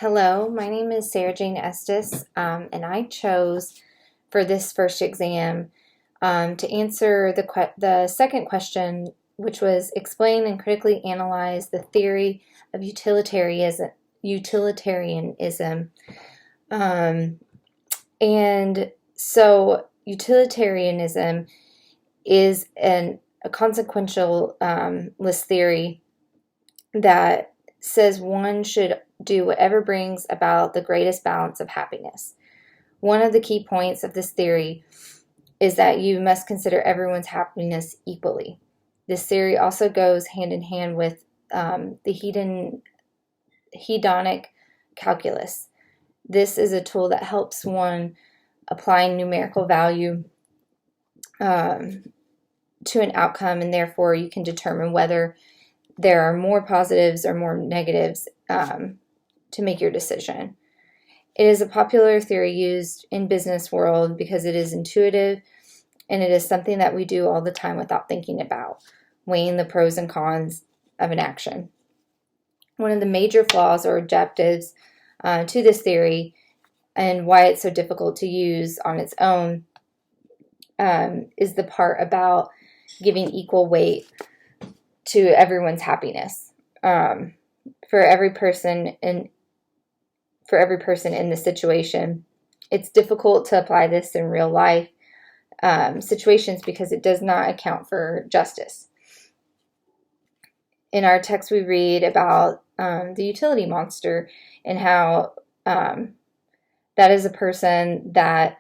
Hello, my name is Sarah Jane Estes, and I chose for this first exam to answer the second question, which was explain and critically analyze the theory of utilitarianism. And so utilitarianism is a consequential list theory that says one should do whatever brings about the greatest balance of happiness. One of the key points of this theory is that you must consider everyone's happiness equally. This theory also goes hand in hand with the hedonic calculus. This is a tool that helps one applying numerical value to an outcome, and therefore you can determine whether there are more positives or more negatives to make your decision. It is a popular theory used in business world because it is intuitive and it is something that we do all the time without thinking about, weighing the pros and cons of an action. One of the major flaws or objectives to this theory and why it's so difficult to use on its own is the part about giving equal weight to everyone's happiness. For every person in the situation, it's difficult to apply this in real life situations because it does not account for justice. In our text, we read about the utility monster and how that is a person that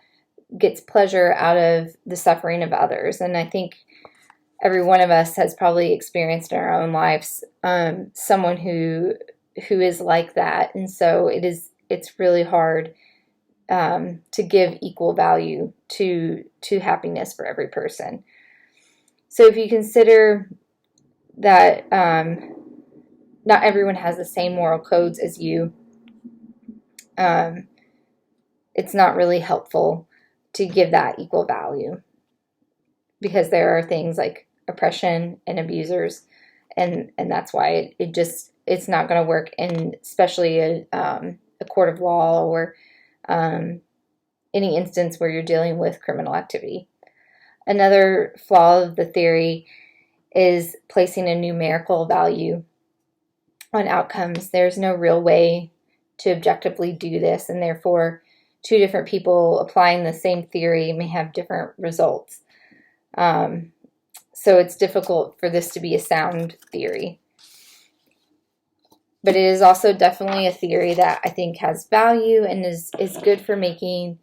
gets pleasure out of the suffering of others. And I think every one of us has probably experienced in our own lives someone who is like that, and so it's really hard to give equal value to happiness for every person. So if you consider that not everyone has the same moral codes as you, it's not really helpful to give that equal value, because there are things like oppression and abusers, and that's why it's not going to work in especially a court of law or any instance where you're dealing with criminal activity. Another flaw of the theory is placing a numerical value on outcomes. There's no real way to objectively do this, and therefore two different people applying the same theory may have different results. So it's difficult for this to be a sound theory. But it is also definitely a theory that I think has value and is good for making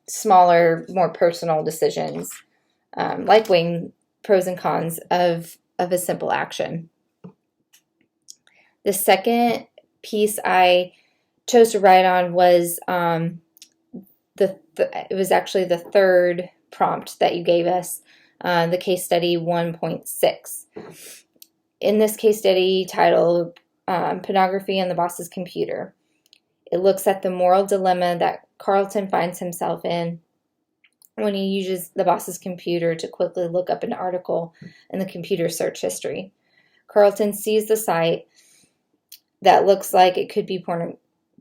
smaller, more personal decisions, like weighing pros and cons of a simple action. The second piece I chose to write on was it was actually the third prompt that you gave us, the case study 1.6. In this case study titled Pornography on the Boss's Computer, it looks at the moral dilemma that Carlton finds himself in when he uses the boss's computer to quickly look up an article in the computer search history. Carlton sees the site that looks like it could be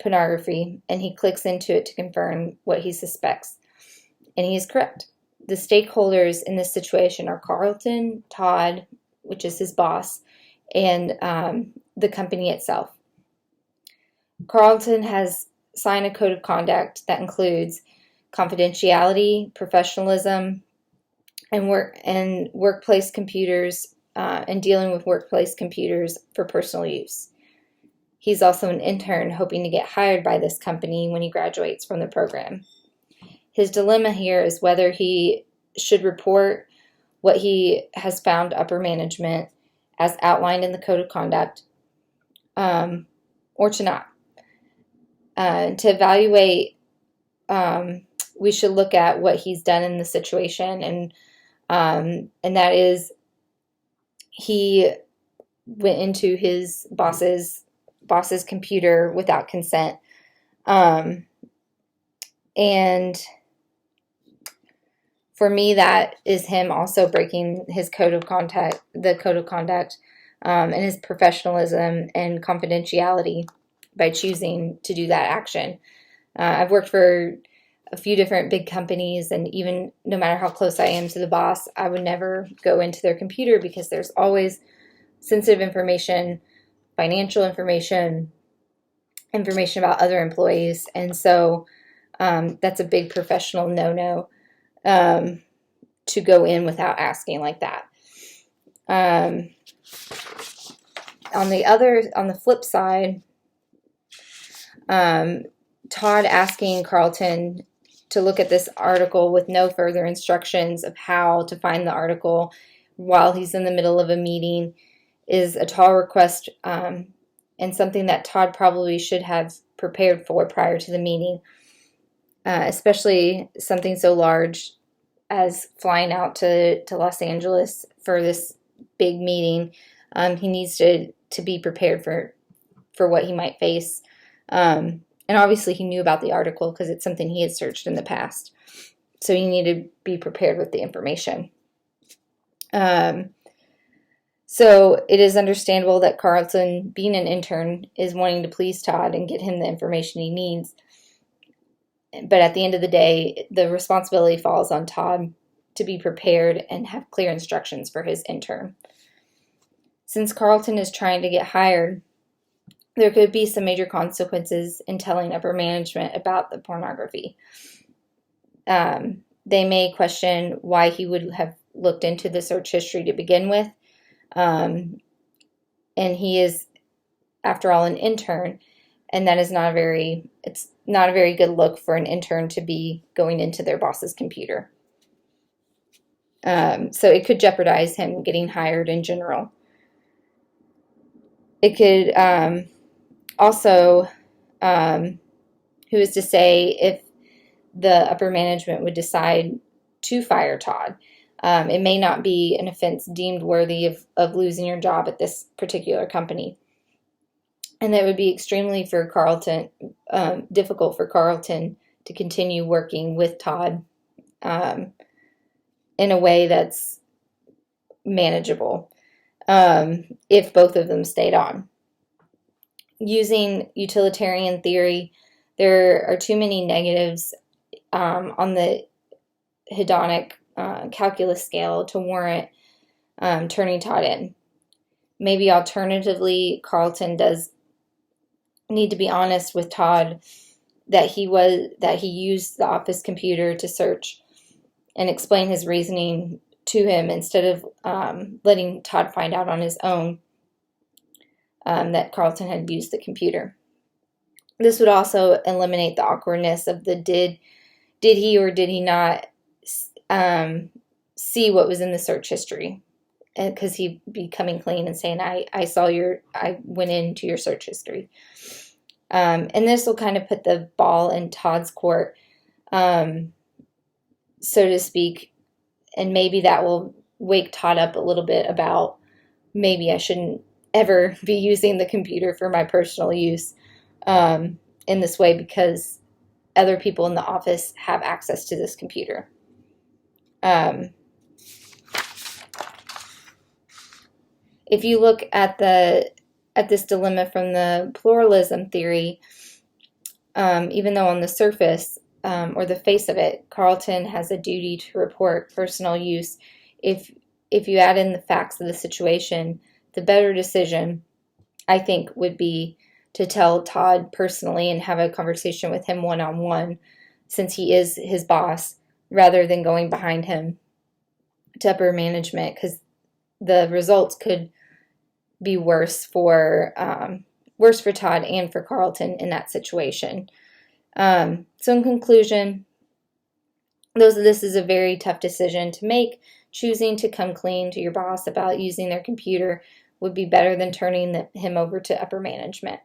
pornography, and he clicks into it to confirm what he suspects. And he is correct. The stakeholders in this situation are Carlton, Todd, which is his boss, and the company itself. Carlton has signed a code of conduct that includes confidentiality, professionalism, and workplace computers, and dealing with workplace computers for personal use. He's also an intern hoping to get hired by this company when he graduates from the program. His dilemma here is whether he should report what he has found to upper management as outlined in the code of conduct, or to not. To evaluate, we should look at what he's done in the situation, and that is he went into his boss's computer without consent, and for me, that is him also breaking his code of conduct, and his professionalism and confidentiality by choosing to do that action. I've worked for a few different big companies, and even no matter how close I am to the boss, I would never go into their computer because there's always sensitive information, financial information, information about other employees. And so that's a big professional no-no to go in without asking like that. On the flip side, Todd asking Carlton to look at this article with no further instructions of how to find the article while he's in the middle of a meeting is a tall request, and something that Todd probably should have prepared for prior to the meeting, especially something so large as flying out to Los Angeles for this big meeting. He needs to be prepared for what he might face. And obviously he knew about the article because it's something he had searched in the past. So he needed to be prepared with the information. So it is understandable that Carlton, being an intern, is wanting to please Todd and get him the information he needs. But at the end of the day, the responsibility falls on Todd to be prepared and have clear instructions for his intern. Since Carlton is trying to get hired, there could be some major consequences in telling upper management about the pornography. They may question why he would have looked into the search history to begin with. And he is, after all, an intern, and that is not a very good look for an intern to be going into their boss's computer. So it could jeopardize him getting hired in general. It could also, who is to say if the upper management would decide to fire Todd? It may not be an offense deemed worthy of losing your job at this particular company. And that would be extremely difficult for Carlton to continue working with Todd in a way that's manageable if both of them stayed on. Using utilitarian theory, there are too many negatives on the hedonic calculus scale to warrant turning Todd in. Maybe alternatively, Carlton does need to be honest with Todd that he used the office computer to search and explain his reasoning to him instead of letting Todd find out on his own that Carlton had used the computer. This would also eliminate the awkwardness of the did he or did he not see what was in the search history, because he'd be coming clean and saying, I went into your search history. And this will kind of put the ball in Todd's court, so to speak, and maybe that will wake Todd up a little bit about maybe I shouldn't ever be using the computer for my personal use in this way because other people in the office have access to this computer. If you look at this dilemma from the pluralism theory, even though on the surface or the face of it, Carlton has a duty to report personal use, if you add in the facts of the situation, the better decision, I think, would be to tell Todd personally and have a conversation with him one-on-one, since he is his boss, rather than going behind him to upper management, because the results could be worse for Todd and for Carlton in that situation. So in conclusion, this is a very tough decision to make. Choosing to come clean to your boss about using their computer would be better than turning him over to upper management.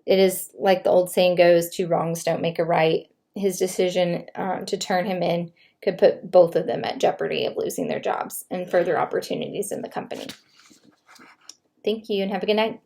It is like the old saying goes, 2 wrongs don't make a right. His decision to turn him in could put both of them at jeopardy of losing their jobs and further opportunities in the company. Thank you and have a good night.